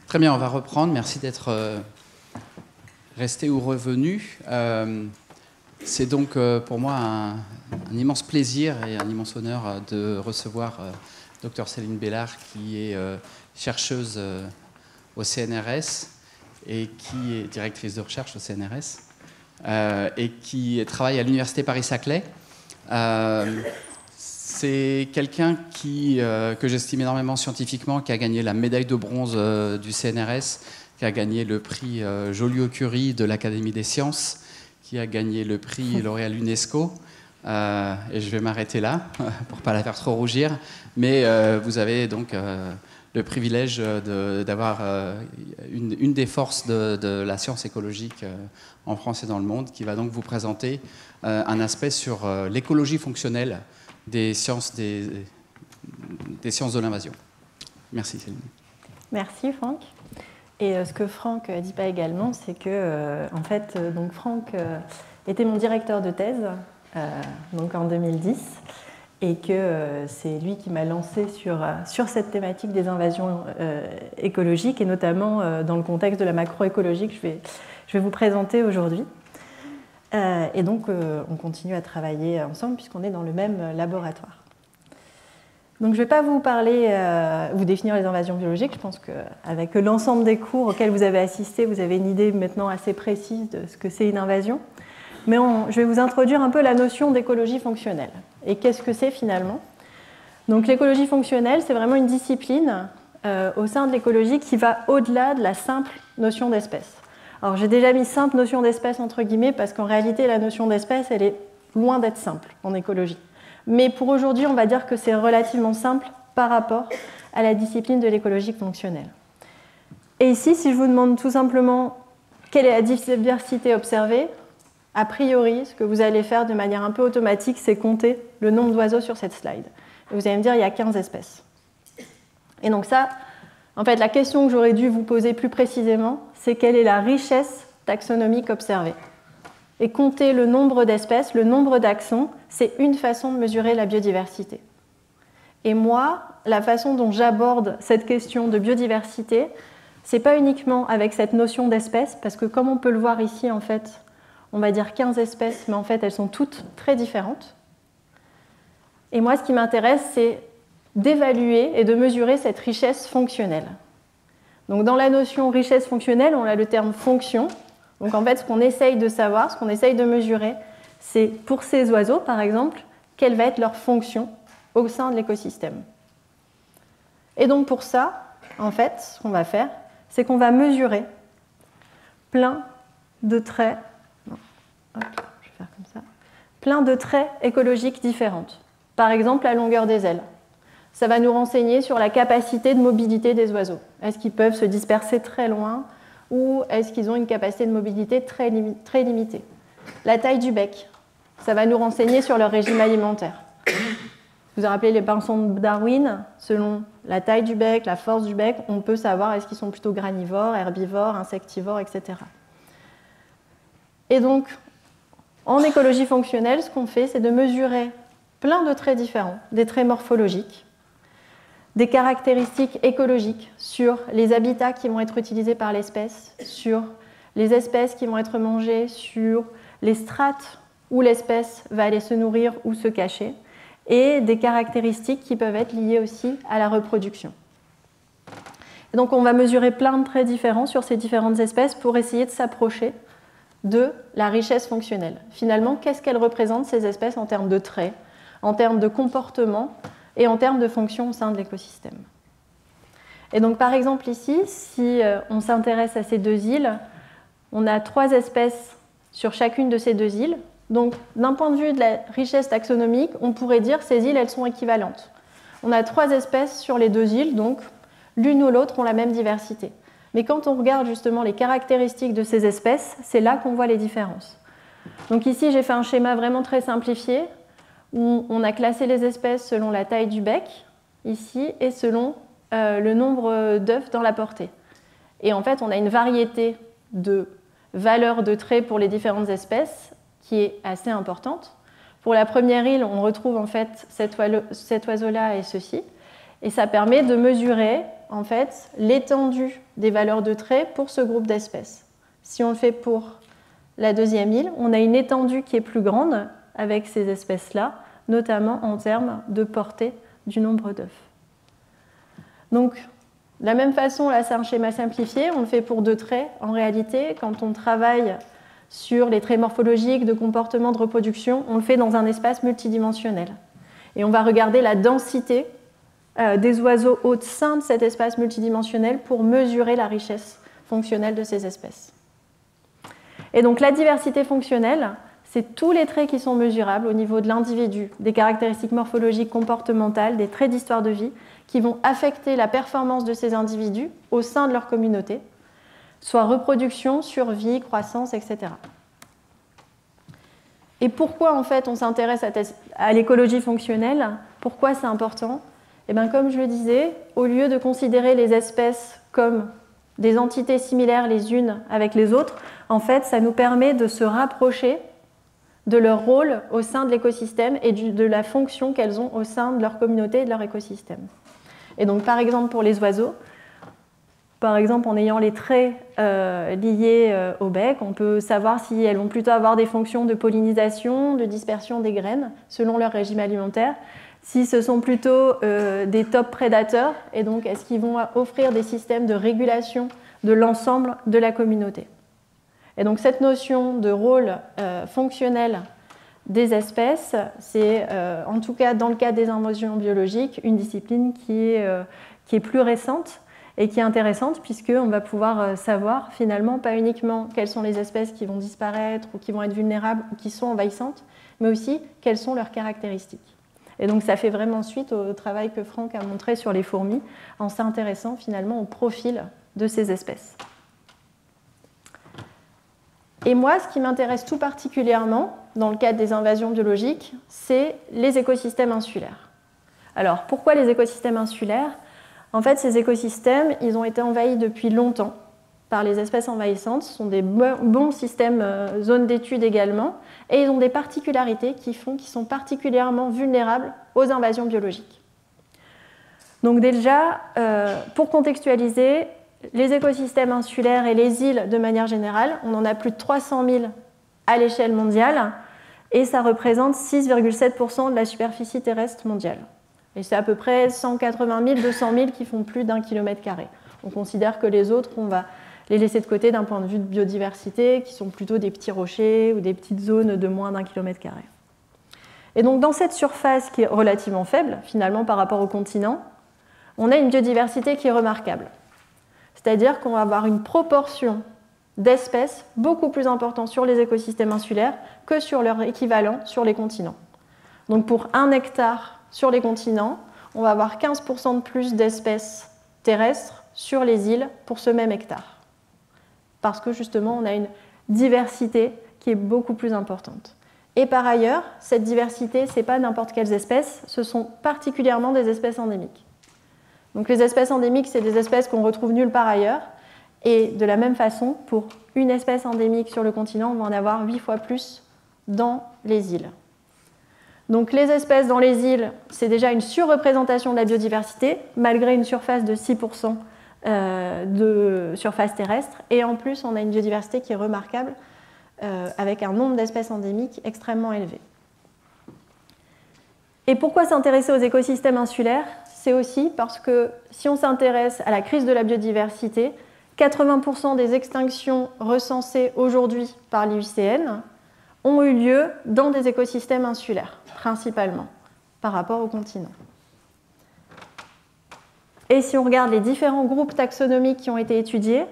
Très bien, on va reprendre. Merci d'être resté ou revenu. C'est donc pour moi un immense plaisir et un immense honneur de recevoir Dr Céline Bellard, qui est chercheuse au CNRS et qui est directrice de recherche au CNRS et qui travaille à l'Université Paris-Saclay. C'est quelqu'un que j'estime énormément scientifiquement, qui a gagné la médaille de bronze du CNRS, qui a gagné le prix Joliot-Curie de l'Académie des sciences, qui a gagné le prix L'Oréal UNESCO. Et je vais m'arrêter là, pour ne pas la faire trop rougir. Mais vous avez donc le privilège d'avoir une des forces de la science écologique en France et dans le monde, qui va donc vous présenter un aspect sur l'écologie fonctionnelle des sciences de l'invasion. Merci Céline. Merci Franck. Et ce que Franck ne dit pas également, c'est que en fait, donc Franck était mon directeur de thèse donc en 2010, et que c'est lui qui m'a lancé sur cette thématique des invasions écologiques, et notamment dans le contexte de la macroécologie que je vais vous présenter aujourd'hui. Et donc, on continue à travailler ensemble puisqu'on est dans le même laboratoire. Donc, je ne vais pas vous parler, vous définir les invasions biologiques. Je pense qu'avec l'ensemble des cours auxquels vous avez assisté, vous avez une idée maintenant assez précise de ce que c'est une invasion. Mais je vais vous introduire un peu la notion d'écologie fonctionnelle. Et qu'est-ce que c'est finalement? Donc, l'écologie fonctionnelle, c'est vraiment une discipline au sein de l'écologie qui va au-delà de la simple notion d'espèce. Alors, j'ai déjà mis simple notion d'espèce entre guillemets parce qu'en réalité, la notion d'espèce, elle est loin d'être simple en écologie. Mais pour aujourd'hui, on va dire que c'est relativement simple par rapport à la discipline de l'écologie fonctionnelle. Et ici, si je vous demande tout simplement quelle est la diversité observée, a priori, ce que vous allez faire de manière un peu automatique, c'est compter le nombre d'oiseaux sur cette slide. Et vous allez me dire, il y a 15 espèces. Et donc ça, en fait, la question que j'aurais dû vous poser plus précisément, c'est quelle est la richesse taxonomique observée. Et compter le nombre d'espèces, le nombre d'axons, c'est une façon de mesurer la biodiversité. Et moi, la façon dont j'aborde cette question de biodiversité, c'est pas uniquement avec cette notion d'espèce, parce que comme on peut le voir ici, en fait, on va dire 15 espèces, mais en fait, elles sont toutes très différentes. Et moi, ce qui m'intéresse, c'est d'évaluer et de mesurer cette richesse fonctionnelle. Donc, dans la notion richesse fonctionnelle, on a le terme fonction. Donc, en fait, ce qu'on essaye de savoir, ce qu'on essaye de mesurer, c'est pour ces oiseaux, par exemple, quelle va être leur fonction au sein de l'écosystème. Et donc, pour ça, en fait, ce qu'on va faire, c'est qu'on va mesurer plein de traits, plein de traits écologiques différents. Par exemple, la longueur des ailes. Ça va nous renseigner sur la capacité de mobilité des oiseaux. Est-ce qu'ils peuvent se disperser très loin ou est-ce qu'ils ont une capacité de mobilité très limitée? La taille du bec, ça va nous renseigner sur leur régime alimentaire. Vous vous rappelez les pinsons de Darwin? Selon la taille du bec, la force du bec, on peut savoir est-ce qu'ils sont plutôt granivores, herbivores, insectivores, etc. Et donc, en écologie fonctionnelle, ce qu'on fait, c'est de mesurer plein de traits différents, des traits morphologiques, des caractéristiques écologiques sur les habitats qui vont être utilisés par l'espèce, sur les espèces qui vont être mangées, sur les strates où l'espèce va aller se nourrir ou se cacher, et des caractéristiques qui peuvent être liées aussi à la reproduction. Et donc on va mesurer plein de traits différents sur ces différentes espèces pour essayer de s'approcher de la richesse fonctionnelle. Finalement, qu'est-ce qu'elles représentent ces espèces en termes de traits, en termes de comportement et en termes de fonction au sein de l'écosystème. Et donc par exemple ici, si on s'intéresse à ces deux îles, on a 3 espèces sur chacune de ces deux îles. Donc d'un point de vue de la richesse taxonomique, on pourrait dire que ces îles, elles sont équivalentes. On a 3 espèces sur les deux îles, donc l'une ou l'autre ont la même diversité. Mais quand on regarde justement les caractéristiques de ces espèces, c'est là qu'on voit les différences. Donc ici, j'ai fait un schéma vraiment très simplifié, où on a classé les espèces selon la taille du bec, ici, et selon le nombre d'œufs dans la portée. Et en fait, on a une variété de valeurs de traits pour les différentes espèces qui est assez importante. Pour la première île, on retrouve en fait cet oiseau-là et ceci. Et ça permet de mesurer en fait l'étendue des valeurs de trait pour ce groupe d'espèces. Si on le fait pour la deuxième île, on a une étendue qui est plus grande avec ces espèces-là, notamment en termes de portée du nombre d'œufs. Donc, de la même façon, là c'est un schéma simplifié, on le fait pour 2 traits. En réalité, quand on travaille sur les traits morphologiques de comportement de reproduction, on le fait dans un espace multidimensionnel. Et on va regarder la densité des oiseaux au sein de cet espace multidimensionnel pour mesurer la richesse fonctionnelle de ces espèces. Et donc la diversité fonctionnelle, c'est tous les traits qui sont mesurables au niveau de l'individu, des caractéristiques morphologiques, comportementales, des traits d'histoire de vie, qui vont affecter la performance de ces individus au sein de leur communauté, soit reproduction, survie, croissance, etc. Et pourquoi en fait on s'intéresse à l'écologie fonctionnelle? Pourquoi c'est important? Eh bien, comme je le disais, au lieu de considérer les espèces comme des entités similaires les unes avec les autres, en fait, ça nous permet de se rapprocher de leur rôle au sein de l'écosystème et de la fonction qu'elles ont au sein de leur communauté et de leur écosystème. Et donc, par exemple, pour les oiseaux, par exemple, en ayant les traits liés au bec, on peut savoir si elles vont plutôt avoir des fonctions de pollinisation, de dispersion des graines, selon leur régime alimentaire, si ce sont plutôt des top prédateurs, et donc est-ce qu'ils vont offrir des systèmes de régulation de l'ensemble de la communauté. Et donc cette notion de rôle fonctionnel des espèces, c'est en tout cas dans le cas des invasions biologiques, une discipline qui est plus récente et qui est intéressante puisqu'on va pouvoir savoir finalement pas uniquement quelles sont les espèces qui vont disparaître ou qui vont être vulnérables ou qui sont envahissantes, mais aussi quelles sont leurs caractéristiques. Et donc ça fait vraiment suite au travail que Franck a montré sur les fourmis en s'intéressant finalement au profil de ces espèces. Et moi, ce qui m'intéresse tout particulièrement dans le cadre des invasions biologiques, c'est les écosystèmes insulaires. Alors, pourquoi les écosystèmes insulaires? En fait, ces écosystèmes, ils ont été envahis depuis longtemps par les espèces envahissantes. Ce sont des bons systèmes, zones d'études également, et ils ont des particularités qui font qu'ils sont particulièrement vulnérables aux invasions biologiques. Donc déjà, pour contextualiser, les écosystèmes insulaires et les îles de manière générale, on en a plus de 300 000 à l'échelle mondiale et ça représente 6,7% de la superficie terrestre mondiale. Et c'est à peu près 180 000, 200 000 qui font plus d'1 km². On considère que les autres, on va les laisser de côté d'un point de vue de biodiversité, qui sont plutôt des petits rochers ou des petites zones de moins d'1 km². Et donc dans cette surface qui est relativement faible, finalement par rapport au continent, on a une biodiversité qui est remarquable. C'est-à-dire qu'on va avoir une proportion d'espèces beaucoup plus importante sur les écosystèmes insulaires que sur leur équivalent sur les continents. Donc pour 1 hectare sur les continents, on va avoir 15% de plus d'espèces terrestres sur les îles pour ce même hectare. Parce que justement, on a une diversité qui est beaucoup plus importante. Et par ailleurs, cette diversité, ce n'est pas n'importe quelles espèces, ce sont particulièrement des espèces endémiques. Donc les espèces endémiques, c'est des espèces qu'on retrouve nulle part ailleurs. Et de la même façon, pour une espèce endémique sur le continent, on va en avoir 8 fois plus dans les îles. Donc les espèces dans les îles, c'est déjà une surreprésentation de la biodiversité, malgré une surface de 6% de surface terrestre. Et en plus, on a une biodiversité qui est remarquable, avec un nombre d'espèces endémiques extrêmement élevé. Et pourquoi s'intéresser aux écosystèmes insulaires? C'est aussi parce que si on s'intéresse à la crise de la biodiversité, 80% des extinctions recensées aujourd'hui par l'IUCN ont eu lieu dans des écosystèmes insulaires, principalement, par rapport au continent. Et si on regarde les différents groupes taxonomiques qui ont été étudiés,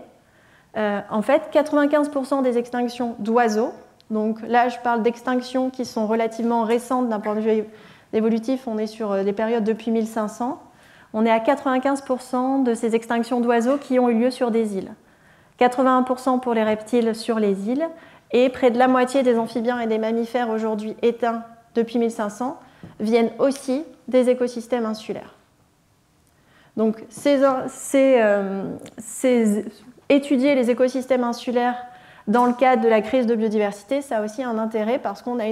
en fait, 95% des extinctions d'oiseaux, donc là je parle d'extinctions qui sont relativement récentes d'un point de vue évolutif, on est sur des périodes depuis 1500, on est à 95% de ces extinctions d'oiseaux qui ont eu lieu sur des îles. 81% pour les reptiles sur les îles, et près de la moitié des amphibiens et des mammifères aujourd'hui éteints depuis 1500 viennent aussi des écosystèmes insulaires. Donc étudier les écosystèmes insulaires dans le cadre de la crise de biodiversité, ça a aussi un intérêt parce qu'on a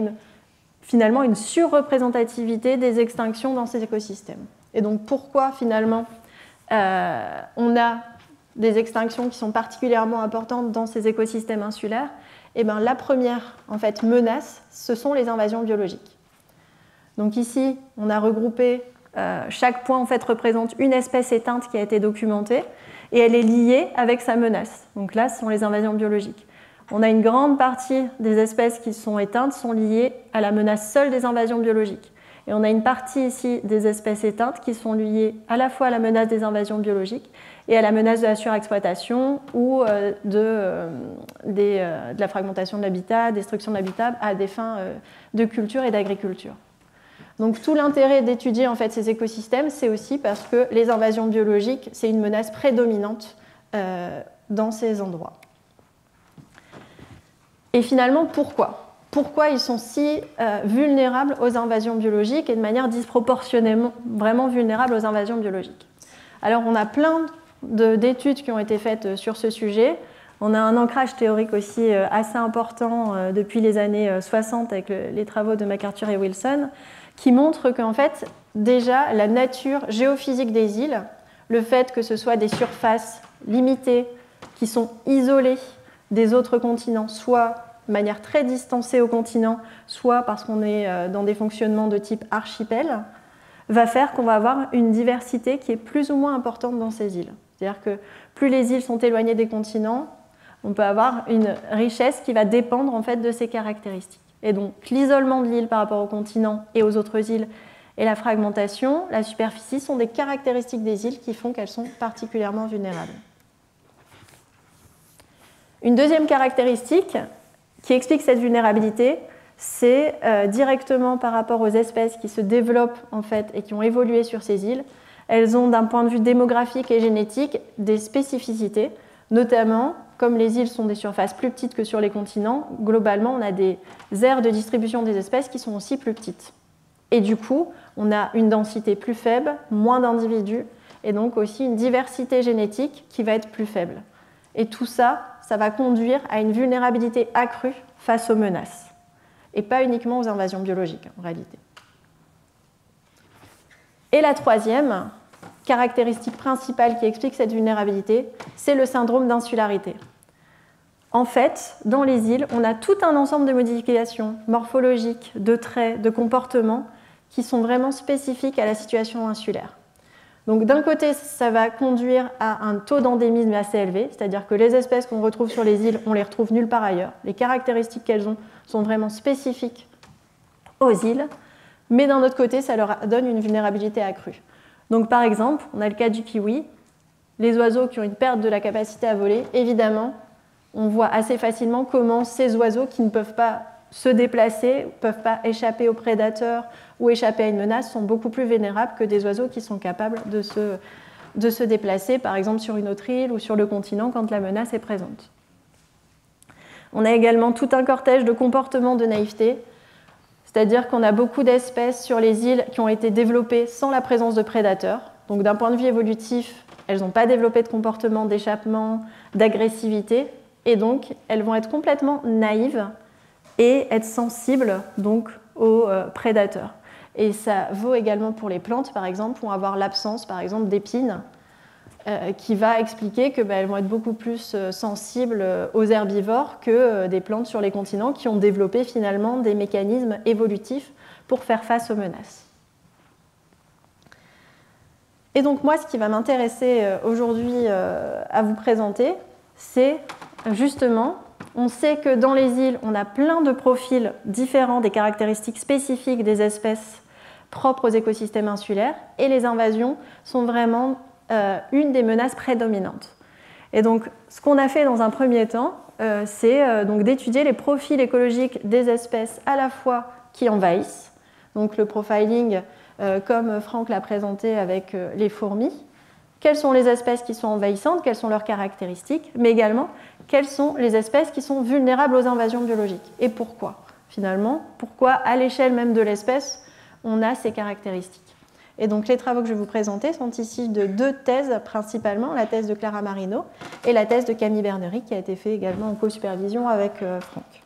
finalement une surreprésentativité des extinctions dans ces écosystèmes. Et donc pourquoi finalement on a des extinctions qui sont particulièrement importantes dans ces écosystèmes insulaires, et bien la première en fait, menace, ce sont les invasions biologiques. Donc ici, on a regroupé, chaque point en fait, représente une espèce éteinte qui a été documentée, et elle est liée avec sa menace. Donc là, ce sont les invasions biologiques. On a une grande partie des espèces qui sont éteintes sont liées à la menace seule des invasions biologiques. Et on a une partie ici des espèces éteintes qui sont liées à la fois à la menace des invasions biologiques et à la menace de la surexploitation ou de la fragmentation de l'habitat, destruction de l'habitat à des fins de culture et d'agriculture. Donc tout l'intérêt d'étudier en fait, ces écosystèmes, c'est aussi parce que les invasions biologiques, c'est une menace prédominante dans ces endroits. Et finalement, pourquoi ? Pourquoi ils sont si vulnérables aux invasions biologiques et de manière disproportionnellement vraiment vulnérables aux invasions biologiques? Alors on a plein d'études qui ont été faites sur ce sujet. On a un ancrage théorique aussi assez important depuis les années 60 avec les travaux de MacArthur et Wilson qui montrent qu'en fait, déjà, la nature géophysique des îles, le fait que ce soit des surfaces limitées qui sont isolées des autres continents, soit de manière très distancée au continent, soit parce qu'on est dans des fonctionnements de type archipel, va faire qu'on va avoir une diversité qui est plus ou moins importante dans ces îles. C'est-à-dire que plus les îles sont éloignées des continents, on peut avoir une richesse qui va dépendre en fait de ces caractéristiques. Et donc l'isolement de l'île par rapport au continent et aux autres îles et la fragmentation, la superficie sont des caractéristiques des îles qui font qu'elles sont particulièrement vulnérables. Une deuxième caractéristique qui explique cette vulnérabilité, c'est directement par rapport aux espèces qui se développent en fait, et qui ont évolué sur ces îles. Elles ont d'un point de vue démographique et génétique des spécificités, notamment comme les îles sont des surfaces plus petites que sur les continents, globalement on a des aires de distribution des espèces qui sont aussi plus petites. Et du coup, on a une densité plus faible, moins d'individus, et donc aussi une diversité génétique qui va être plus faible. Et tout ça, ça va conduire à une vulnérabilité accrue face aux menaces, et pas uniquement aux invasions biologiques en réalité. Et la troisième caractéristique principale qui explique cette vulnérabilité, c'est le syndrome d'insularité. En fait, dans les îles, on a tout un ensemble de modifications morphologiques, de traits, de comportements qui sont vraiment spécifiques à la situation insulaire. Donc d'un côté, ça va conduire à un taux d'endémisme assez élevé, c'est-à-dire que les espèces qu'on retrouve sur les îles, on les retrouve nulle part ailleurs. Les caractéristiques qu'elles ont sont vraiment spécifiques aux îles, mais d'un autre côté, ça leur donne une vulnérabilité accrue. Donc par exemple, on a le cas du kiwi, les oiseaux qui ont une perte de la capacité à voler, évidemment, on voit assez facilement comment ces oiseaux qui ne peuvent pas se déplacer, ne peuvent pas échapper aux prédateurs ou échapper à une menace, sont beaucoup plus vulnérables que des oiseaux qui sont capables de se déplacer, par exemple sur une autre île ou sur le continent quand la menace est présente. On a également tout un cortège de comportements de naïveté, c'est-à-dire qu'on a beaucoup d'espèces sur les îles qui ont été développées sans la présence de prédateurs. Donc d'un point de vue évolutif, elles n'ont pas développé de comportement d'échappement, d'agressivité, et donc elles vont être complètement naïves et être sensibles donc, aux prédateurs. Et ça vaut également pour les plantes, par exemple, vont avoir l'absence, par exemple, d'épines, qui va expliquer qu'elles vont être beaucoup plus sensibles aux herbivores que des plantes sur les continents qui ont développé finalement des mécanismes évolutifs pour faire face aux menaces. Et donc moi, ce qui va m'intéresser aujourd'hui à vous présenter, c'est justement, on sait que dans les îles, on a plein de profils différents des caractéristiques spécifiques des espèces propres aux écosystèmes insulaires, et les invasions sont vraiment une des menaces prédominantes. Et donc, ce qu'on a fait dans un premier temps, c'est donc d'étudier les profils écologiques des espèces à la fois qui envahissent, donc le profiling, comme Franck l'a présenté avec les fourmis, quelles sont les espèces qui sont envahissantes, quelles sont leurs caractéristiques, mais également quelles sont les espèces qui sont vulnérables aux invasions biologiques et pourquoi, finalement, pourquoi à l'échelle même de l'espèce, on a ces caractéristiques. Et donc les travaux que je vais vous présenter sont ici de deux thèses principalement, la thèse de Clara Marino et la thèse de Camille Bernery qui a été faite également en co-supervision avec Franck.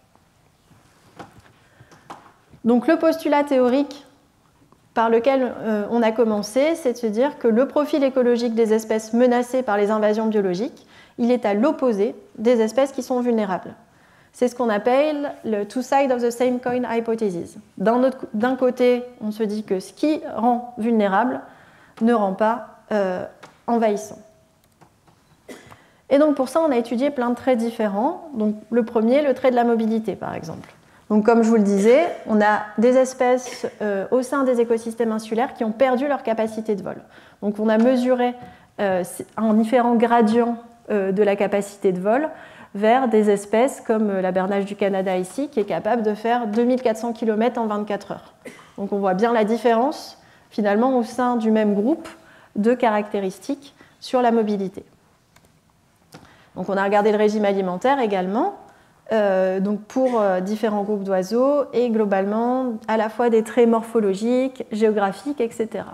Donc le postulat théorique par lequel on a commencé, c'est de se dire que le profil écologique des espèces menacées par les invasions biologiques, il est à l'opposé des espèces qui sont vulnérables. C'est ce qu'on appelle le two sides of the same coin hypothesis. D'un côté, on se dit que ce qui rend vulnérable ne rend pas envahissant. Et donc pour ça, on a étudié plein de traits différents. Donc le premier, le trait de la mobilité, par exemple. Donc comme je vous le disais, on a des espèces au sein des écosystèmes insulaires qui ont perdu leur capacité de vol. Donc on a mesuré en différents gradients de la capacité de vol vers des espèces comme la bernache du Canada ici, qui est capable de faire 2400 km en 24 heures. Donc on voit bien la différence, finalement, au sein du même groupe de caractéristiques sur la mobilité. Donc on a regardé le régime alimentaire également, donc pour différents groupes d'oiseaux, et globalement, à la fois des traits morphologiques, géographiques, etc.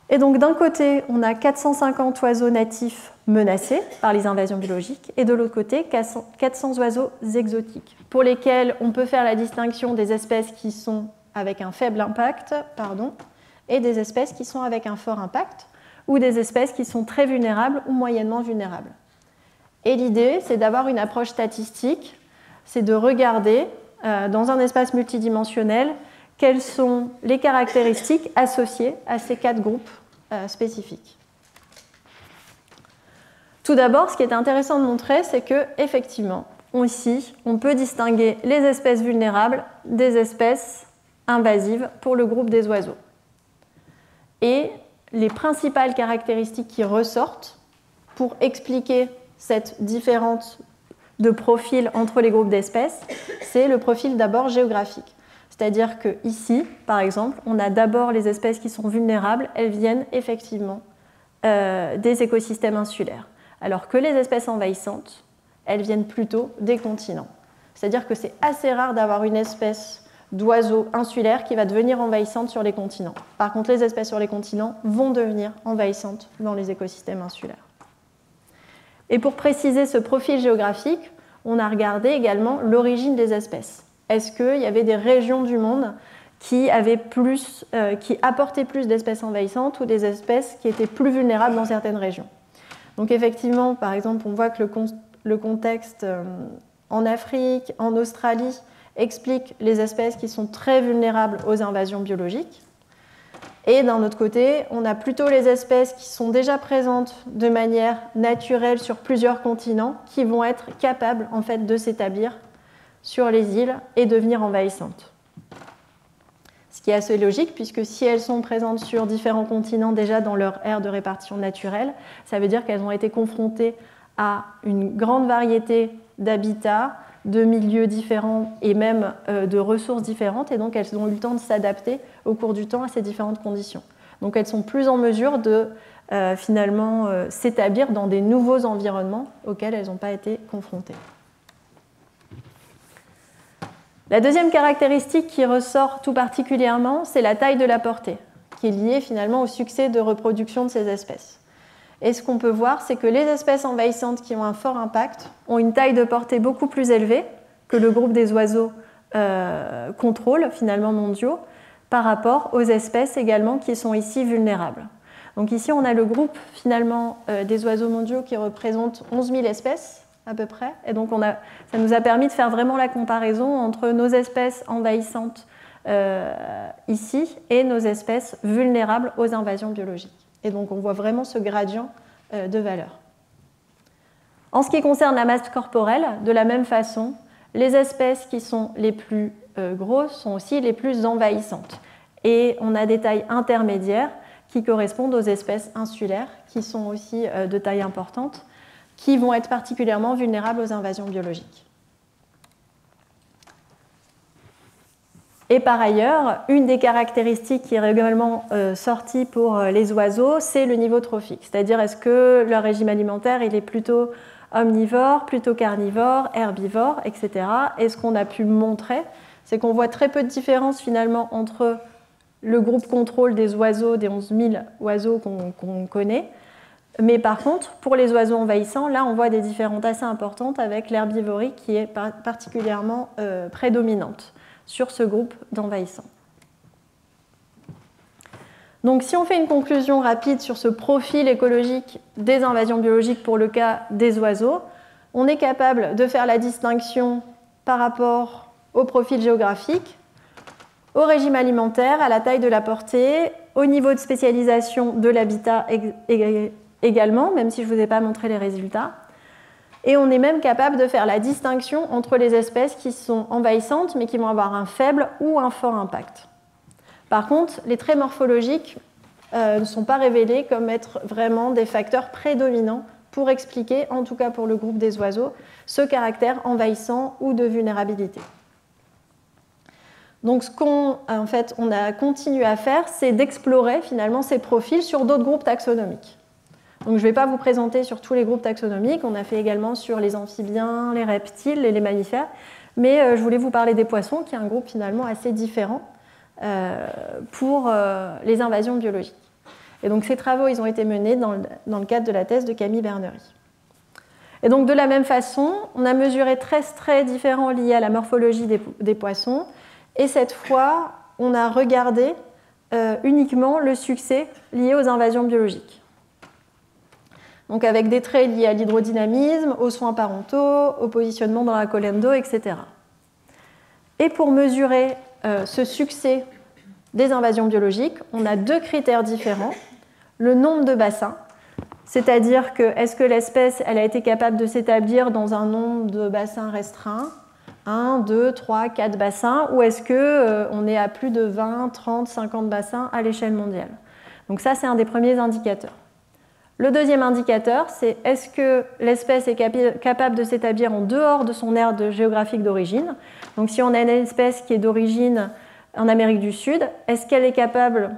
Et donc d'un côté, on a 450 oiseaux natifs menacés par les invasions biologiques, et de l'autre côté, 400 oiseaux exotiques, pour lesquels on peut faire la distinction des espèces qui sont avec un faible impact, et des espèces qui sont avec un fort impact, ou des espèces qui sont très vulnérables ou moyennement vulnérables. Et l'idée, c'est d'avoir une approche statistique, c'est de regarder dans un espace multidimensionnel quelles sont les caractéristiques associées à ces 4 groupes spécifiques. Tout d'abord, ce qui est intéressant de montrer, c'est qu'effectivement, ici, on peut distinguer les espèces vulnérables des espèces invasives pour le groupe des oiseaux. Et les principales caractéristiques qui ressortent pour expliquer cette différence de profil entre les groupes d'espèces, c'est le profil d'abord géographique. C'est-à-dire qu'ici, par exemple, on a d'abord les espèces qui sont vulnérables, elles viennent effectivement des écosystèmes insulaires. Alors que les espèces envahissantes, elles viennent plutôt des continents. C'est-à-dire que c'est assez rare d'avoir une espèce d'oiseau insulaire qui va devenir envahissante sur les continents. Par contre, les espèces sur les continents vont devenir envahissantes dans les écosystèmes insulaires. Et pour préciser ce profil géographique, on a regardé également l'origine des espèces. Est-ce qu'il y avait des régions du monde qui apportaient plus d'espèces envahissantes ou des espèces qui étaient plus vulnérables dans certaines régions? Donc effectivement, par exemple, on voit que le contexte en Afrique, en Australie, explique les espèces qui sont très vulnérables aux invasions biologiques. Et d'un autre côté, on a plutôt les espèces qui sont déjà présentes de manière naturelle sur plusieurs continents, qui vont être capables en fait de s'établir sur les îles et devenir envahissantes. Ce qui est assez logique, puisque si elles sont présentes sur différents continents déjà dans leur aire de répartition naturelle, ça veut dire qu'elles ont été confrontées à une grande variété d'habitats, de milieux différents et même de ressources différentes, et donc elles ont eu le temps de s'adapter au cours du temps à ces différentes conditions. Donc elles sont plus en mesure de finalement s'établir dans des nouveaux environnements auxquels elles n'ont pas été confrontées. La deuxième caractéristique qui ressort tout particulièrement, c'est la taille de la portée, qui est liée finalement au succès de reproduction de ces espèces. Et ce qu'on peut voir, c'est que les espèces envahissantes qui ont un fort impact ont une taille de portée beaucoup plus élevée que le groupe des oiseaux contrôle, finalement mondiaux, par rapport aux espèces également qui sont ici vulnérables. Donc ici, on a le groupe finalement des oiseaux mondiaux qui représente 11 000 espèces à peu près. Et donc ça nous a permis de faire vraiment la comparaison entre nos espèces envahissantes ici et nos espèces vulnérables aux invasions biologiques. Et donc on voit vraiment ce gradient de valeur. En ce qui concerne la masse corporelle, de la même façon, les espèces qui sont les plus grosses sont aussi les plus envahissantes. Et on a des tailles intermédiaires qui correspondent aux espèces insulaires, qui sont aussi de taille importante, qui vont être particulièrement vulnérables aux invasions biologiques. Et par ailleurs, une des caractéristiques qui est régulièrement sortie pour les oiseaux, c'est le niveau trophique. C'est-à-dire, est-ce que leur régime alimentaire il est plutôt omnivore, plutôt carnivore, herbivore, etc. Et ce qu'on a pu montrer, c'est qu'on voit très peu de différence finalement entre le groupe contrôle des oiseaux, des 11 000 oiseaux qu'on connaît. Mais par contre, pour les oiseaux envahissants, là, on voit des différences assez importantes avec l'herbivorie qui est particulièrement prédominante sur ce groupe d'envahissants. Donc si on fait une conclusion rapide sur ce profil écologique des invasions biologiques pour le cas des oiseaux, on est capable de faire la distinction par rapport au profil géographique, au régime alimentaire, à la taille de la portée, au niveau de spécialisation de l'habitat également, même si je ne vous ai pas montré les résultats. Et on est même capable de faire la distinction entre les espèces qui sont envahissantes mais qui vont avoir un faible ou un fort impact. Par contre, les traits morphologiques ne sont pas révélés comme être vraiment des facteurs prédominants pour expliquer, en tout cas pour le groupe des oiseaux, ce caractère envahissant ou de vulnérabilité. Donc ce qu'on on a continué à faire, c'est d'explorer finalement ces profils sur d'autres groupes taxonomiques. Donc je ne vais pas vous présenter sur tous les groupes taxonomiques, on a fait également sur les amphibiens, les reptiles et les mammifères, mais je voulais vous parler des poissons, qui est un groupe finalement assez différent pour les invasions biologiques. Et donc ces travaux ils ont été menés dans le cadre de la thèse de Camille Bernery. Et donc de la même façon, on a mesuré 13 traits différents liés à la morphologie des poissons, et cette fois, on a regardé uniquement le succès lié aux invasions biologiques. Donc avec des traits liés à l'hydrodynamisme, aux soins parentaux, au positionnement dans la colonne d'eau, etc. Et pour mesurer ce succès des invasions biologiques, on a deux critères différents. Le nombre de bassins, c'est-à-dire que est-ce que l'espèce elle a été capable de s'établir dans un nombre de bassins restreint, 1, 2, 3, 4 bassins, ou est-ce qu'on est à plus de 20, 30, 50 bassins à l'échelle mondiale. Donc ça, c'est un des premiers indicateurs. Le deuxième indicateur, c'est est-ce que l'espèce est capable de s'établir en dehors de son aire géographique d'origine. Donc si on a une espèce qui est d'origine en Amérique du Sud, est-ce qu'elle est capable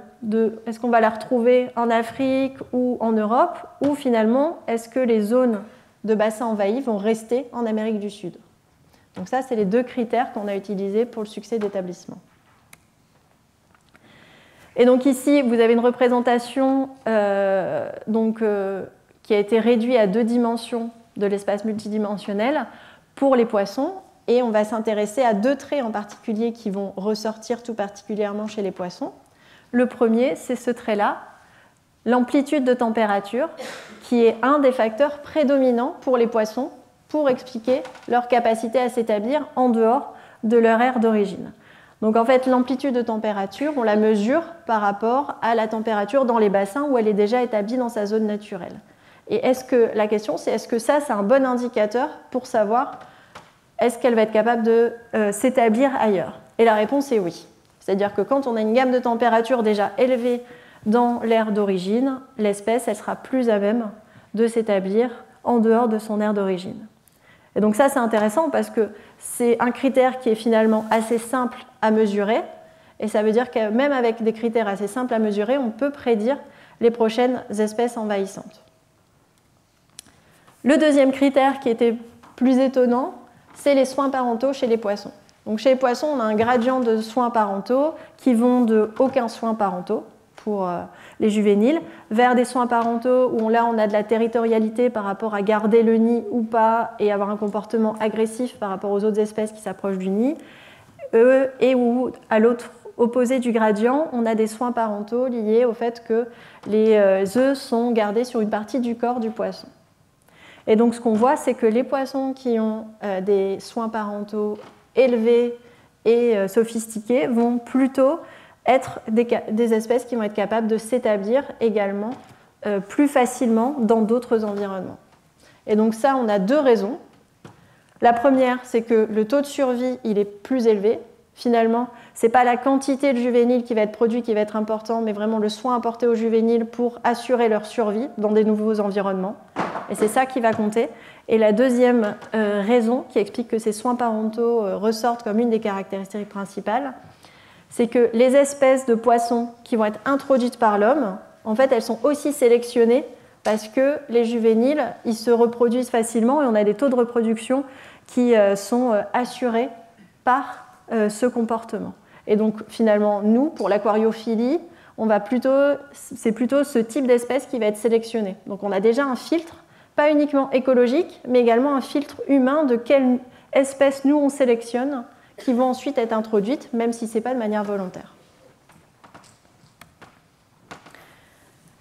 est-ce qu'on va la retrouver en Afrique ou en Europe, ou finalement, est-ce que les zones de bassins envahis vont rester en Amérique du Sud? Donc ça, c'est les deux critères qu'on a utilisés pour le succès d'établissement. Et donc ici, vous avez une représentation qui a été réduite à 2 dimensions de l'espace multidimensionnel pour les poissons. Et on va s'intéresser à 2 traits en particulier qui vont ressortir tout particulièrement chez les poissons. Le premier, c'est ce trait-là, l'amplitude de température, qui est un des facteurs prédominants pour les poissons pour expliquer leur capacité à s'établir en dehors de leur aire d'origine. Donc en fait, l'amplitude de température, on la mesure par rapport à la température dans les bassins où elle est déjà établie dans sa zone naturelle. Et la question, c'est est-ce que ça, c'est un bon indicateur pour savoir est-ce qu'elle va être capable de s'établir ailleurs? Et la réponse est oui. C'est-à-dire que quand on a une gamme de température déjà élevée dans l'aire d'origine, l'espèce, elle sera plus à même de s'établir en dehors de son aire d'origine. Et donc ça, c'est intéressant parce que c'est un critère qui est finalement assez simple à mesurer. Et ça veut dire que même avec des critères assez simples à mesurer, on peut prédire les prochaines espèces envahissantes. Le deuxième critère qui était plus étonnant, c'est les soins parentaux chez les poissons. Donc chez les poissons, on a un gradient de soins parentaux qui vont de aucun soin parentaux pour les juvéniles, vers des soins parentaux où là on a de la territorialité par rapport à garder le nid ou pas et avoir un comportement agressif par rapport aux autres espèces qui s'approchent du nid, et où à l'autre opposé du gradient, on a des soins parentaux liés au fait que les œufs sont gardés sur une partie du corps du poisson. Et donc ce qu'on voit, c'est que les poissons qui ont des soins parentaux élevés et sophistiqués vont plutôt être des espèces qui vont être capables de s'établir également plus facilement dans d'autres environnements. Et donc ça, on a 2 raisons. La première, c'est que le taux de survie, il est plus élevé. Finalement, ce n'est pas la quantité de juvéniles qui va être produit qui va être important, mais vraiment le soin apporté aux juvéniles pour assurer leur survie dans des nouveaux environnements. Et c'est ça qui va compter. Et la deuxième raison qui explique que ces soins parentaux ressortent comme une des caractéristiques principales, c'est que les espèces de poissons qui vont être introduites par l'homme, en fait, elles sont aussi sélectionnées parce que les juvéniles, ils se reproduisent facilement et on a des taux de reproduction qui sont assurés par ce comportement. Et donc, finalement, nous, pour l'aquariophilie, c'est plutôt ce type d'espèce qui va être sélectionné. Donc, on a déjà un filtre, pas uniquement écologique, mais également un filtre humain de quelle espèce nous on sélectionne qui vont ensuite être introduites, même si ce n'est pas de manière volontaire.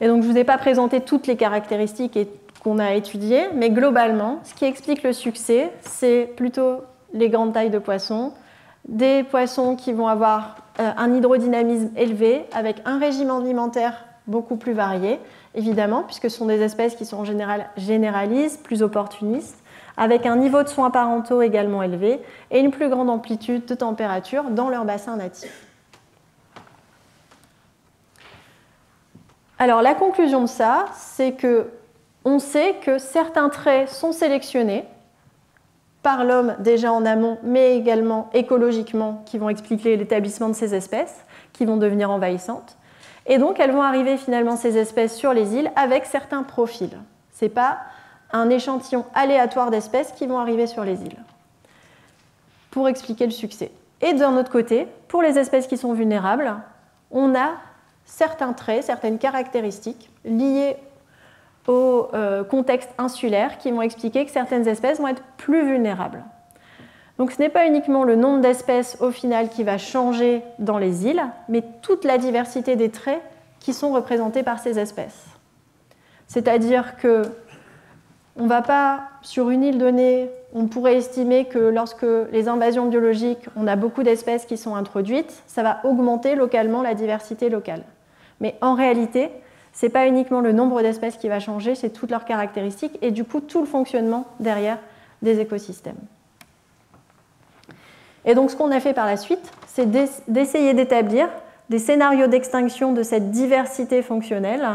Et donc, je ne vous ai pas présenté toutes les caractéristiques qu'on a étudiées, mais globalement, ce qui explique le succès, c'est plutôt les grandes tailles de poissons, des poissons qui vont avoir un hydrodynamisme élevé, avec un régime alimentaire beaucoup plus varié, évidemment, puisque ce sont des espèces qui sont en général généralistes, plus opportunistes, avec un niveau de soins parentaux également élevé et une plus grande amplitude de température dans leur bassin natif. Alors la conclusion de ça, c'est qu'on sait que certains traits sont sélectionnés par l'homme déjà en amont, mais également écologiquement, qui vont expliquer l'établissement de ces espèces, qui vont devenir envahissantes. Et donc elles vont arriver finalement, ces espèces, sur les îles avec certains profils. Ce n'est pas un échantillon aléatoire d'espèces qui vont arriver sur les îles pour expliquer le succès. Et d'un autre côté, pour les espèces qui sont vulnérables, on a certains traits, certaines caractéristiques liées au contexte insulaire qui vont expliquer que certaines espèces vont être plus vulnérables. Donc ce n'est pas uniquement le nombre d'espèces au final qui va changer dans les îles, mais toute la diversité des traits qui sont représentés par ces espèces. C'est-à-dire que on ne va pas, sur une île donnée, on pourrait estimer que lorsque les invasions biologiques, on a beaucoup d'espèces qui sont introduites, ça va augmenter localement la diversité locale. Mais en réalité, ce n'est pas uniquement le nombre d'espèces qui va changer, c'est toutes leurs caractéristiques et du coup tout le fonctionnement derrière des écosystèmes. Et donc ce qu'on a fait par la suite, c'est d'essayer d'établir des scénarios d'extinction de cette diversité fonctionnelle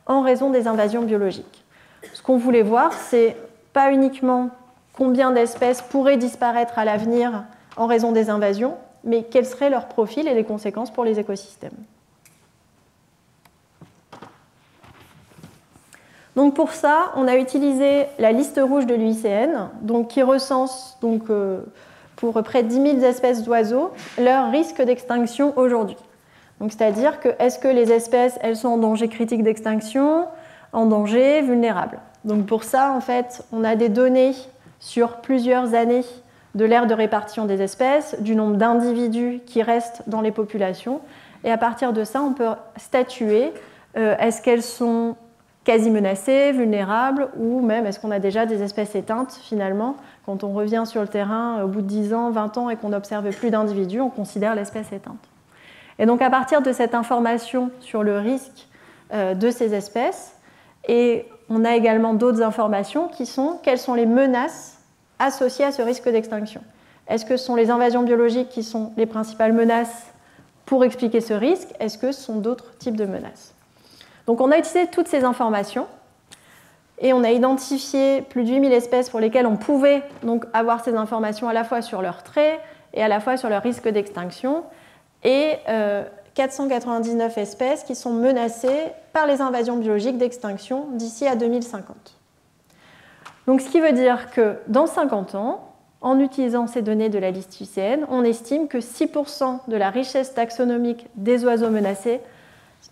en raison des invasions biologiques. Ce qu'on voulait voir, c'est pas uniquement combien d'espèces pourraient disparaître à l'avenir en raison des invasions, mais quels seraient leurs profils et les conséquences pour les écosystèmes. Donc pour ça, on a utilisé la liste rouge de l'UICN, qui recense pour près de 10 000 espèces d'oiseaux leur risque d'extinction aujourd'hui. C'est-à-dire que est-ce que les espèces elles sont en danger critique d'extinction, en danger vulnérable. Donc pour ça, en fait, on a des données sur plusieurs années de l'ère de répartition des espèces, du nombre d'individus qui restent dans les populations, et à partir de ça, on peut statuer est-ce qu'elles sont quasi menacées, vulnérables, ou même est-ce qu'on a déjà des espèces éteintes finalement. Quand on revient sur le terrain au bout de 10 ans, 20 ans et qu'on n'observe plus d'individus, on considère l'espèce éteinte. Et donc à partir de cette information sur le risque de ces espèces, et on a également d'autres informations qui sont quelles sont les menaces associées à ce risque d'extinction. Est-ce que ce sont les invasions biologiques qui sont les principales menaces pour expliquer ce risque? Est-ce que ce sont d'autres types de menaces? Donc on a utilisé toutes ces informations et on a identifié plus de 8000 espèces pour lesquelles on pouvait donc avoir ces informations à la fois sur leurs traits et à la fois sur leur risque d'extinction, et 499 espèces qui sont menacées par les invasions biologiques d'extinction d'ici à 2050. Donc, ce qui veut dire que dans 50 ans, en utilisant ces données de la liste UICN, on estime que 6% de la richesse taxonomique des oiseaux menacés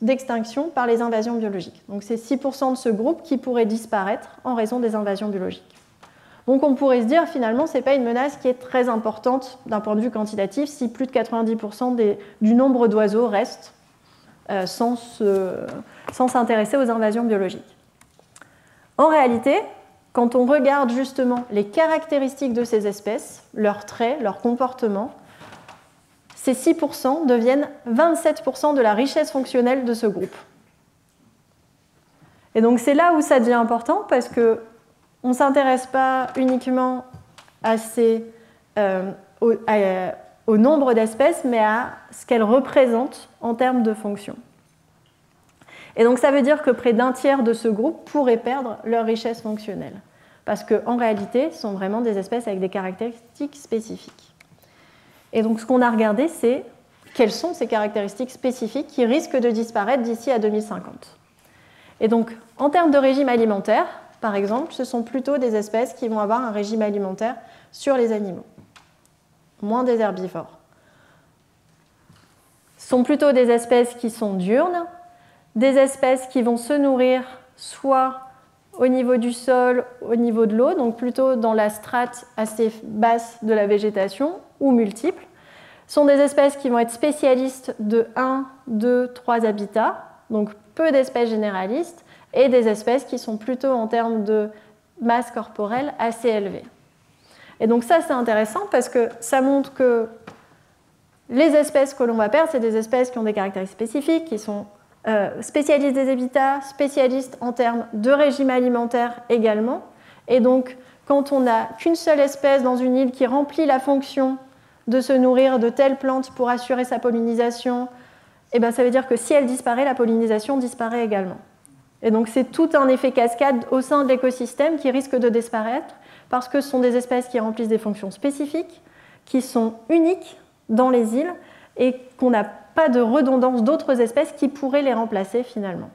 d'extinction par les invasions biologiques. Donc, c'est 6% de ce groupe qui pourrait disparaître en raison des invasions biologiques. Donc, on pourrait se dire, finalement, ce n'est pas une menace qui est très importante d'un point de vue quantitatif si plus de 90% du nombre d'oiseaux restent sans s'intéresser aux invasions biologiques. En réalité, quand on regarde justement les caractéristiques de ces espèces, leurs traits, leur comportement, ces 6% deviennent 27% de la richesse fonctionnelle de ce groupe. Et donc c'est là où ça devient important parce qu'on ne s'intéresse pas uniquement au nombre d'espèces, mais à ce qu'elles représentent en termes de fonction. Et donc ça veut dire que près d'un tiers de ce groupe pourrait perdre leur richesse fonctionnelle, parce qu'en réalité, ce sont vraiment des espèces avec des caractéristiques spécifiques. Et donc ce qu'on a regardé, c'est quelles sont ces caractéristiques spécifiques qui risquent de disparaître d'ici à 2050. Et donc en termes de régime alimentaire, par exemple, ce sont plutôt des espèces qui vont avoir un régime alimentaire sur les animaux, moins des herbivores. Ce sont plutôt des espèces qui sont diurnes, des espèces qui vont se nourrir soit au niveau du sol, au niveau de l'eau, donc plutôt dans la strate assez basse de la végétation, ou multiples. Ce sont des espèces qui vont être spécialistes de 1, 2, 3 habitats, donc peu d'espèces généralistes, et des espèces qui sont plutôt en termes de masse corporelle assez élevée. Et donc ça, c'est intéressant parce que ça montre que les espèces que l'on va perdre, c'est des espèces qui ont des caractéristiques spécifiques, qui sont spécialistes des habitats, spécialistes en termes de régime alimentaire également. Et donc, quand on n'a qu'une seule espèce dans une île qui remplit la fonction de se nourrir de telles plantes pour assurer sa pollinisation, eh bien, ça veut dire que si elle disparaît, la pollinisation disparaît également. Et donc, c'est tout un effet cascade au sein de l'écosystème qui risque de disparaître parce que ce sont des espèces qui remplissent des fonctions spécifiques, qui sont uniques dans les îles et qu'on n'a pas de redondance d'autres espèces qui pourraient les remplacer finalement.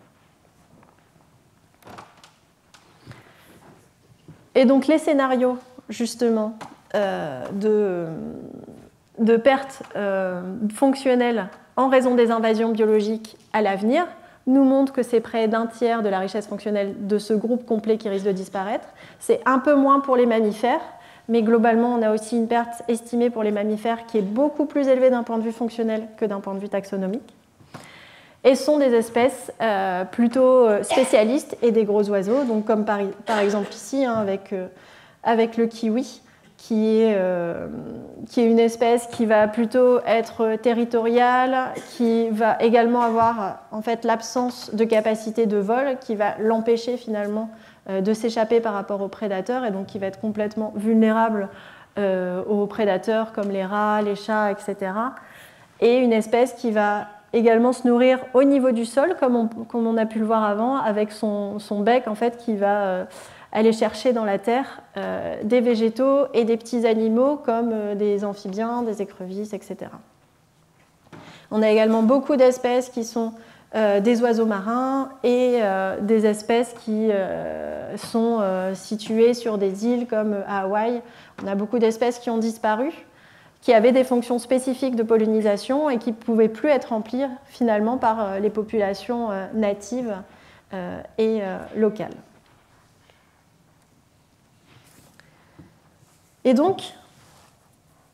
Et donc les scénarios justement de perte fonctionnelle en raison des invasions biologiques à l'avenir nous montrent que c'est près d'un tiers de la richesse fonctionnelle de ce groupe complet qui risque de disparaître. C'est un peu moins pour les mammifères, mais globalement, on a aussi une perte estimée pour les mammifères qui est beaucoup plus élevée d'un point de vue fonctionnel que d'un point de vue taxonomique. Et ce sont des espèces plutôt spécialistes et des gros oiseaux, donc comme par exemple ici hein, avec le kiwi, qui est une espèce qui va plutôt être territoriale, qui va également avoir en fait l'absence de capacité de vol, qui va l'empêcher finalement de s'échapper par rapport aux prédateurs et donc qui va être complètement vulnérable aux prédateurs comme les rats, les chats, etc. Et une espèce qui va également se nourrir au niveau du sol, comme on a pu le voir avant, avec son bec en fait, qui va aller chercher dans la terre des végétaux et des petits animaux comme des amphibiens, des écrevisses, etc. On a également beaucoup d'espèces qui sont des oiseaux marins et des espèces qui sont situées sur des îles comme à Hawaï. On a beaucoup d'espèces qui ont disparu, qui avaient des fonctions spécifiques de pollinisation et qui ne pouvaient plus être remplies finalement par les populations natives et locales. Et donc,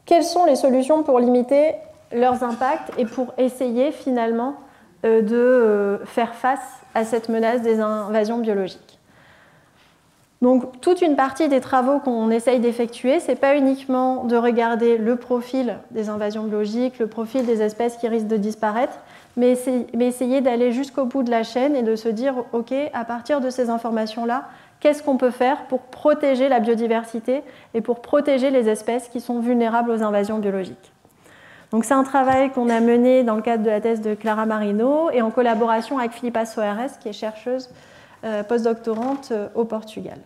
quelles sont les solutions pour limiter leurs impacts et pour essayer finalement de faire face à cette menace des invasions biologiques? Donc, toute une partie des travaux qu'on essaye d'effectuer, ce n'est pas uniquement de regarder le profil des invasions biologiques, le profil des espèces qui risquent de disparaître, mais essayer d'aller jusqu'au bout de la chaîne et de se dire, OK, à partir de ces informations-là, qu'est-ce qu'on peut faire pour protéger la biodiversité et pour protéger les espèces qui sont vulnérables aux invasions biologiques? Donc, c'est un travail qu'on a mené dans le cadre de la thèse de Clara Marino et en collaboration avec Filipa Soares, qui est chercheuse postdoctorante au Portugal.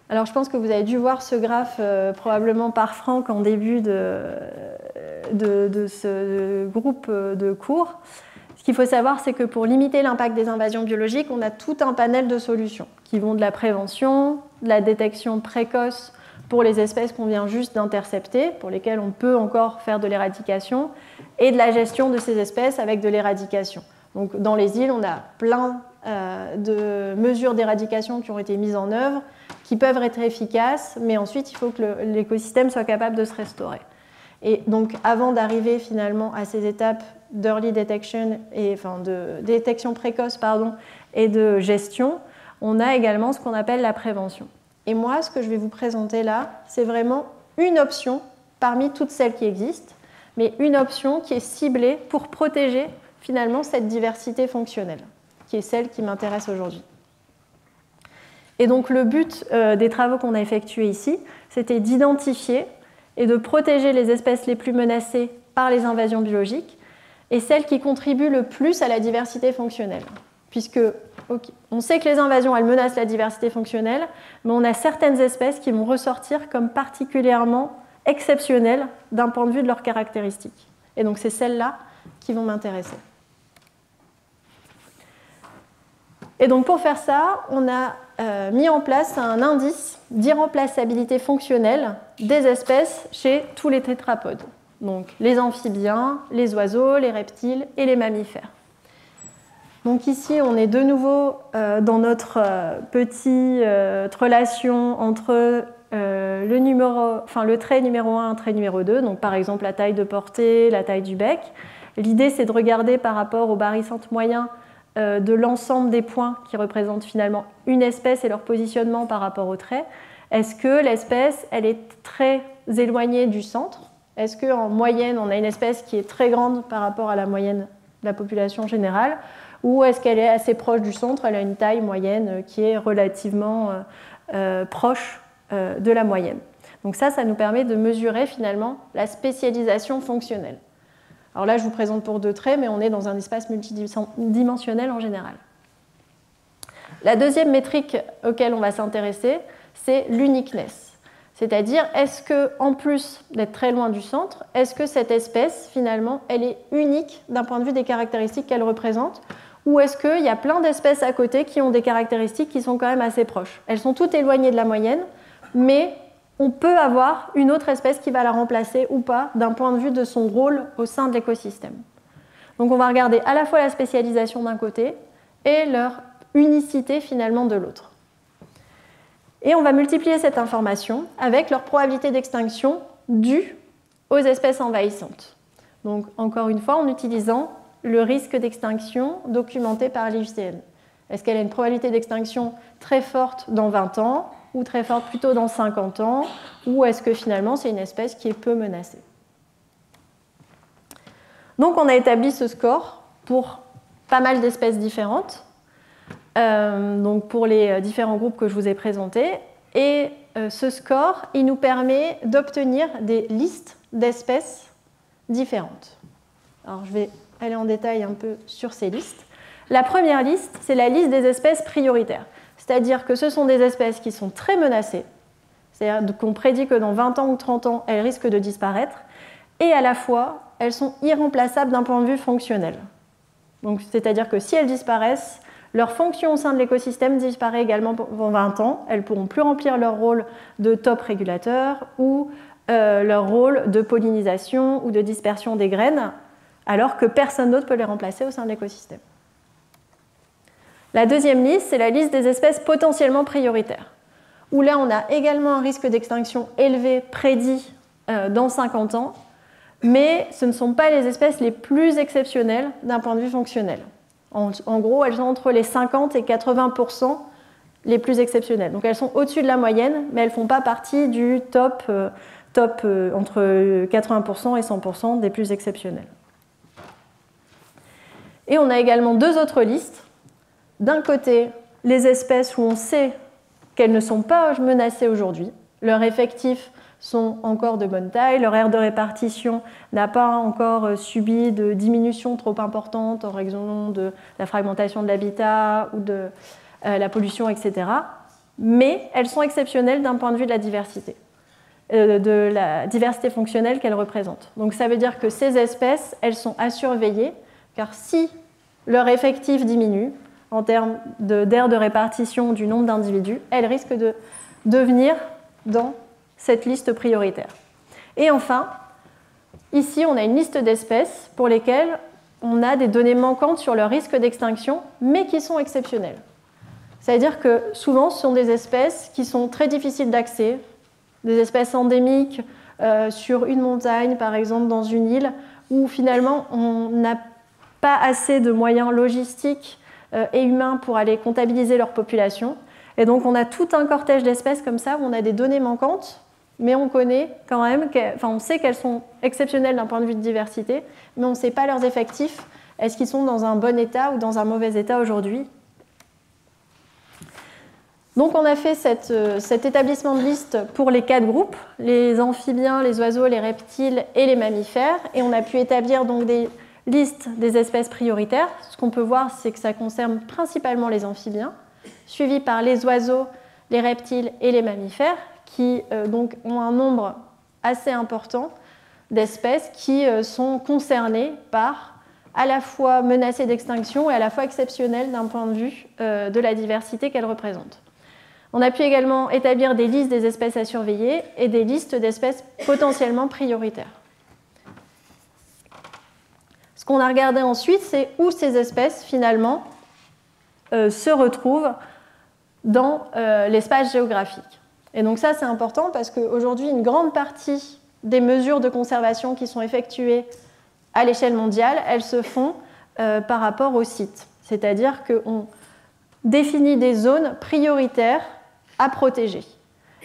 Alors, je pense que vous avez dû voir ce graphe probablement par Franck en début de ce groupe de cours. Ce qu'il faut savoir, c'est que pour limiter l'impact des invasions biologiques, on a tout un panel de solutions qui vont de la prévention, de la détection précoce pour les espèces qu'on vient juste d'intercepter, pour lesquelles on peut encore faire de l'éradication, et de la gestion de ces espèces avec de l'éradication. Donc, dans les îles, on a plein de mesures d'éradication qui ont été mises en œuvre, qui peuvent être efficaces, mais ensuite, il faut que l'écosystème soit capable de se restaurer. Et donc, avant d'arriver finalement à ces étapes d'early detection, de détection précoce et de gestion, on a également ce qu'on appelle la prévention. Et moi, ce que je vais vous présenter là, c'est vraiment une option parmi toutes celles qui existent, mais une option qui est ciblée pour protéger finalement cette diversité fonctionnelle, qui est celle qui m'intéresse aujourd'hui. Et donc, le but des travaux qu'on a effectués ici, c'était d'identifier et de protéger les espèces les plus menacées par les invasions biologiques et celles qui contribuent le plus à la diversité fonctionnelle. Puisque on sait que les invasions, elles menacent la diversité fonctionnelle, mais on a certaines espèces qui vont ressortir comme particulièrement exceptionnelles d'un point de vue de leurs caractéristiques. Et donc, c'est celles-là qui vont m'intéresser. Et donc, pour faire ça, on a mis en place un indice d'irremplaçabilité fonctionnelle des espèces chez tous les tétrapodes. Donc, les amphibiens, les oiseaux, les reptiles et les mammifères. Donc ici, on est de nouveau dans notre petite relation entre le trait numéro 1 et le trait numéro 2, donc par exemple la taille de portée, la taille du bec. L'idée, c'est de regarder par rapport au barycentre moyen de l'ensemble des points qui représentent finalement une espèce et leur positionnement par rapport au trait. Est-ce que l'espèce, elle est très éloignée du centre? Est-ce qu'en moyenne, on a une espèce qui est très grande par rapport à la moyenne de la population générale? Ou est-ce qu'elle est assez proche du centre? Elle a une taille moyenne qui est relativement proche de la moyenne. Donc ça nous permet de mesurer finalement la spécialisation fonctionnelle. Alors là, je vous présente pour 2 traits, mais on est dans un espace multidimensionnel en général. La deuxième métrique auquel on va s'intéresser, c'est l'uniqueness. C'est-à-dire, est-ce qu'en plus d'être très loin du centre, est-ce que cette espèce, finalement, elle est unique d'un point de vue des caractéristiques qu'elle représente, ou est-ce qu'il y a plein d'espèces à côté qui ont des caractéristiques qui sont quand même assez proches? Elles sont toutes éloignées de la moyenne, mais on peut avoir une autre espèce qui va la remplacer ou pas d'un point de vue de son rôle au sein de l'écosystème. Donc on va regarder à la fois la spécialisation d'un côté et leur unicité finalement de l'autre. Et on va multiplier cette information avec leur probabilité d'extinction due aux espèces envahissantes. Donc encore une fois en utilisant le risque d'extinction documenté par l'IUCN. Est-ce qu'elle a une probabilité d'extinction très forte dans 20 ans ou très forte plutôt dans 50 ans, ou est-ce que finalement c'est une espèce qui est peu menacée? Donc on a établi ce score pour pas mal d'espèces différentes, donc pour les différents groupes que je vous ai présentés, et ce score, il nous permet d'obtenir des listes d'espèces différentes. Alors je vais aller en détail un peu sur ces listes. La première liste, c'est la liste des espèces prioritaires. C'est-à-dire que ce sont des espèces qui sont très menacées, c'est-à-dire qu'on prédit que dans 20 ans ou 30 ans, elles risquent de disparaître, et à la fois, elles sont irremplaçables d'un point de vue fonctionnel. Donc, c'est-à-dire que si elles disparaissent, leur fonction au sein de l'écosystème disparaît également pendant 20 ans. Elles ne pourront plus remplir leur rôle de top régulateur ou leur rôle de pollinisation ou de dispersion des graines, alors que personne d'autre peut les remplacer au sein de l'écosystème. La deuxième liste, c'est la liste des espèces potentiellement prioritaires, où là, on a également un risque d'extinction élevé prédit dans 50 ans, mais ce ne sont pas les espèces les plus exceptionnelles d'un point de vue fonctionnel. En gros, elles sont entre les 50 et 80% les plus exceptionnelles. Donc elles sont au-dessus de la moyenne, mais elles ne font pas partie du top entre 80% et 100% des plus exceptionnelles. Et on a également 2 autres listes. D'un côté, les espèces où on sait qu'elles ne sont pas menacées aujourd'hui. Leurs effectifs sont encore de bonne taille, leur aire de répartition n'a pas encore subi de diminution trop importante en raison de la fragmentation de l'habitat ou de la pollution, etc. Mais elles sont exceptionnelles d'un point de vue de la diversité fonctionnelle qu'elles représentent. Donc ça veut dire que ces espèces, elles sont à surveiller, car si leur effectif diminue, en termes d'aire de répartition du nombre d'individus, elles risquent de devenir dans cette liste prioritaire. Et enfin, ici, on a une liste d'espèces pour lesquelles on a des données manquantes sur leur risque d'extinction, mais qui sont exceptionnelles. C'est-à-dire que souvent, ce sont des espèces qui sont très difficiles d'accès, des espèces endémiques sur une montagne, par exemple, dans une île, où finalement, on n'a pas assez de moyens logistiques et humains pour aller comptabiliser leur population. Et donc on a tout un cortège d'espèces comme ça où on a des données manquantes, mais on connaît quand même, on sait qu'elles sont exceptionnelles d'un point de vue de diversité, mais on ne sait pas leurs effectifs. Est-ce qu'ils sont dans un bon état ou dans un mauvais état aujourd'hui? Donc on a fait cet établissement de liste pour les 4 groupes, les amphibiens, les oiseaux, les reptiles et les mammifères, et on a pu établir donc des liste des espèces prioritaires. Ce qu'on peut voir, c'est que ça concerne principalement les amphibiens, suivis par les oiseaux, les reptiles et les mammifères, qui donc ont un nombre assez important d'espèces qui sont concernées par à la fois menacées d'extinction et à la fois exceptionnelles d'un point de vue de la diversité qu'elles représentent. On a pu également établir des listes des espèces à surveiller et des listes d'espèces potentiellement prioritaires. Ce qu'on a regardé ensuite, c'est où ces espèces, finalement, se retrouvent dans l'espace géographique. Et donc ça, c'est important parce qu'aujourd'hui, une grande partie des mesures de conservation qui sont effectuées à l'échelle mondiale, elles se font par rapport au site. C'est-à-dire qu'on définit des zones prioritaires à protéger.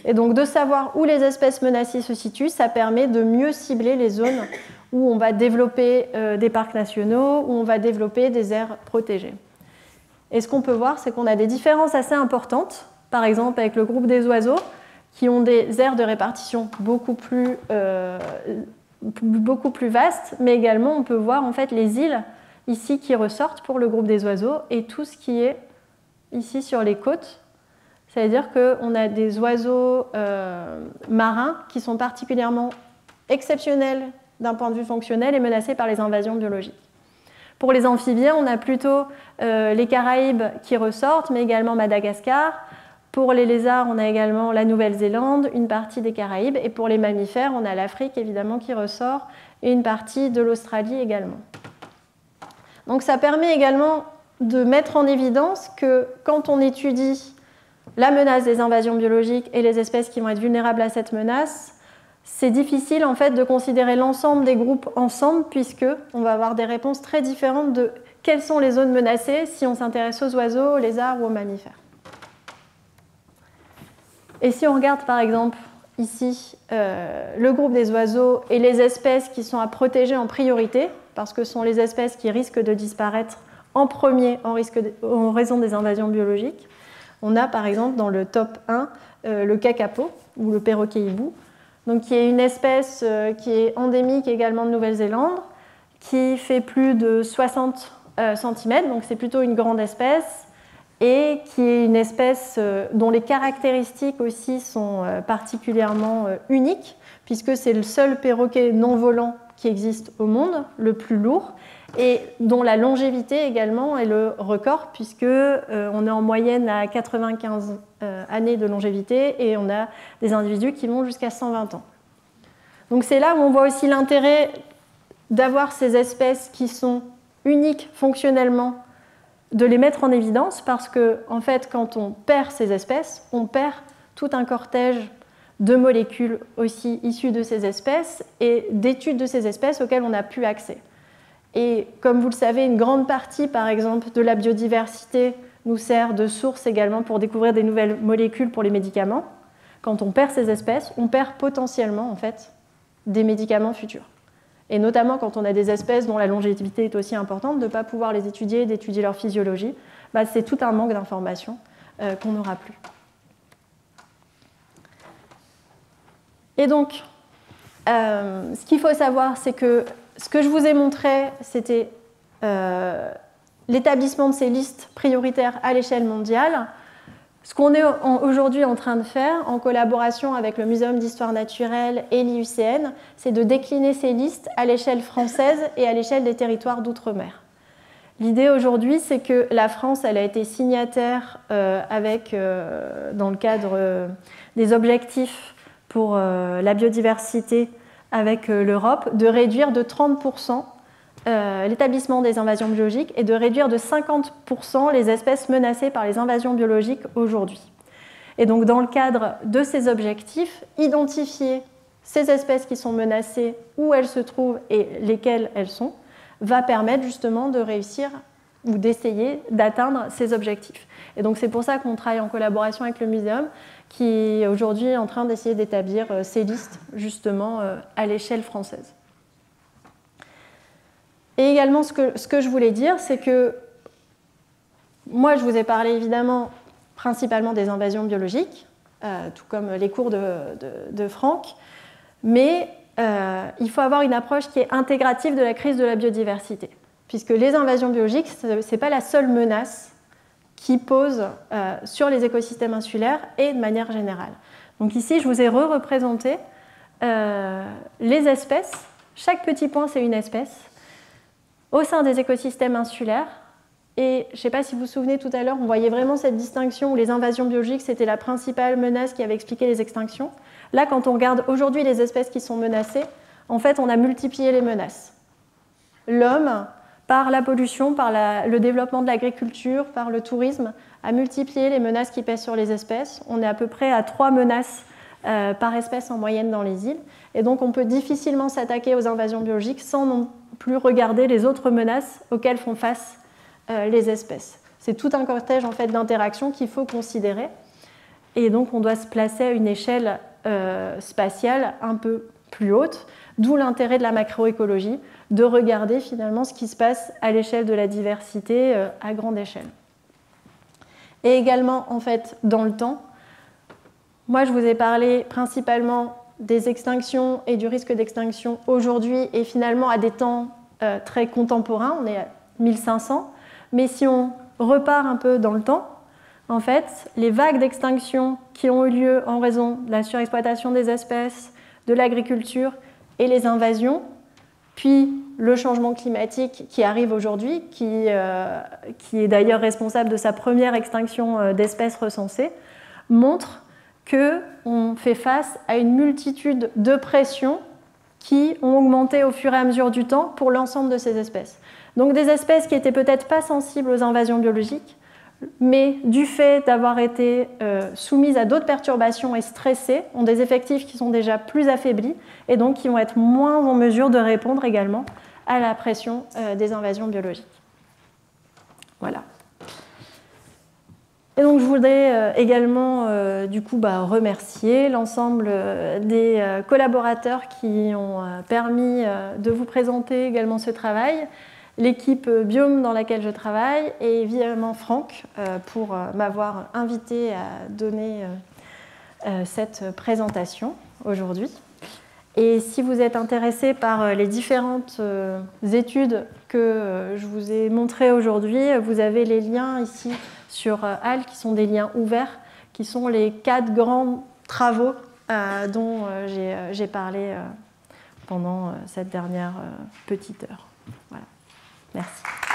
Et donc de savoir où les espèces menacées se situent, ça permet de mieux cibler les zones où on va développer des parcs nationaux, où on va développer des aires protégées. Et ce qu'on peut voir, c'est qu'on a des différences assez importantes, par exemple avec le groupe des oiseaux, qui ont des aires de répartition beaucoup plus vastes, mais également on peut voir en fait les îles ici qui ressortent pour le groupe des oiseaux et tout ce qui est ici sur les côtes. C'est-à-dire qu'on a des oiseaux marins qui sont particulièrement exceptionnels d'un point de vue fonctionnel et menacés par les invasions biologiques. Pour les amphibiens, on a plutôt les Caraïbes qui ressortent, mais également Madagascar. Pour les lézards, on a également la Nouvelle-Zélande, une partie des Caraïbes. Et pour les mammifères, on a l'Afrique évidemment qui ressort et une partie de l'Australie également. Donc ça permet également de mettre en évidence que quand on étudie la menace des invasions biologiques et les espèces qui vont être vulnérables à cette menace, c'est difficile en fait de considérer l'ensemble des groupes ensemble puisqu'on va avoir des réponses très différentes de quelles sont les zones menacées si on s'intéresse aux oiseaux, aux lézards ou aux mammifères. Et si on regarde par exemple ici le groupe des oiseaux et les espèces qui sont à protéger en priorité, parce que ce sont les espèces qui risquent de disparaître en premier en raison des invasions biologiques, on a par exemple dans le top 1 le kakapo ou le perroquet hibou, donc qui est une espèce qui est endémique également de Nouvelle-Zélande, qui fait plus de 60 cm, donc c'est plutôt une grande espèce, et qui est une espèce dont les caractéristiques aussi sont particulièrement uniques, puisque c'est le seul perroquet non volant qui existe au monde, le plus lourd, et dont la longévité également est le record, puisqu'on est en moyenne à 95 années de longévité, et on a des individus qui vont jusqu'à 120 ans. Donc c'est là où on voit aussi l'intérêt d'avoir ces espèces qui sont uniques fonctionnellement, de les mettre en évidence, parce que en fait, quand on perd ces espèces, on perd tout un cortège de molécules aussi issues de ces espèces et d'études de ces espèces auxquelles on n'a plus accès. Et comme vous le savez, une grande partie, par exemple, de la biodiversité nous sert de source également pour découvrir des nouvelles molécules pour les médicaments. Quand on perd ces espèces, on perd potentiellement en fait, des médicaments futurs. Et notamment quand on a des espèces dont la longévité est aussi importante, de ne pas pouvoir les étudier, d'étudier leur physiologie, c'est tout un manque d'informations qu'on n'aura plus. Et donc, ce qu'il faut savoir, c'est que ce que je vous ai montré, c'était l'établissement de ces listes prioritaires à l'échelle mondiale. Ce qu'on est aujourd'hui en train de faire, en collaboration avec le Muséum d'histoire naturelle et l'IUCN, c'est de décliner ces listes à l'échelle française et à l'échelle des territoires d'outre-mer. L'idée aujourd'hui, c'est que la France elle a été signataire dans le cadre des objectifs pour la biodiversité avec l'Europe, de réduire de 30% l'établissement des invasions biologiques et de réduire de 50% les espèces menacées par les invasions biologiques aujourd'hui. Et donc dans le cadre de ces objectifs, identifier ces espèces qui sont menacées, où elles se trouvent et lesquelles elles sont, va permettre justement de réussir ou d'essayer d'atteindre ces objectifs. Et donc c'est pour ça qu'on travaille en collaboration avec le Muséum, qui est aujourd'hui en train d'essayer d'établir ces listes justement à l'échelle française. Et également, ce que je voulais dire, c'est que moi, je vous ai parlé évidemment principalement des invasions biologiques, tout comme les cours de Franck, mais il faut avoir une approche qui est intégrative de la crise de la biodiversité, puisque les invasions biologiques, ce n'est pas la seule menace qui pose sur les écosystèmes insulaires et de manière générale. Donc ici, je vous ai représenté les espèces. Chaque petit point, c'est une espèce au sein des écosystèmes insulaires. Et je ne sais pas si vous vous souvenez, tout à l'heure, on voyait vraiment cette distinction où les invasions biologiques, c'était la principale menace qui avait expliqué les extinctions. Là, quand on regarde aujourd'hui les espèces qui sont menacées, en fait, on a multiplié les menaces. L'homme, par la pollution, par le développement de l'agriculture, par le tourisme, a multiplié les menaces qui pèsent sur les espèces. On est à peu près à 3 menaces par espèce en moyenne dans les îles. Et donc, on peut difficilement s'attaquer aux invasions biologiques sans non plus regarder les autres menaces auxquelles font face les espèces. C'est tout un cortège en fait, d'interactions qu'il faut considérer. Et donc, on doit se placer à une échelle spatiale un peu plus haute, d'où l'intérêt de la macroécologie, de regarder finalement ce qui se passe à l'échelle de la diversité à grande échelle. Et également, en fait, dans le temps, moi, je vous ai parlé principalement des extinctions et du risque d'extinction aujourd'hui et finalement à des temps très contemporains, on est à 1500, mais si on repart un peu dans le temps, en fait, les vagues d'extinction qui ont eu lieu en raison de la surexploitation des espèces, de l'agriculture et les invasions, puis le changement climatique qui arrive aujourd'hui, qui est d'ailleurs responsable de sa première extinction d'espèces recensées, montre qu'on fait face à une multitude de pressions qui ont augmenté au fur et à mesure du temps pour l'ensemble de ces espèces. Donc des espèces qui n'étaient peut-être pas sensibles aux invasions biologiques, mais du fait d'avoir été soumises à d'autres perturbations et stressées, ont des effectifs qui sont déjà plus affaiblis et donc qui vont être moins en mesure de répondre également à la pression des invasions biologiques. Voilà. Et donc je voudrais également du coup, remercier l'ensemble des collaborateurs qui ont permis de vous présenter également ce travail, l'équipe Biome dans laquelle je travaille et évidemment Franck pour m'avoir invité à donner cette présentation aujourd'hui. Et si vous êtes intéressé par les différentes études que je vous ai montrées aujourd'hui, vous avez les liens ici sur HAL qui sont des liens ouverts, qui sont les 4 grands travaux dont j'ai parlé pendant cette dernière petite heure. Voilà. Merci.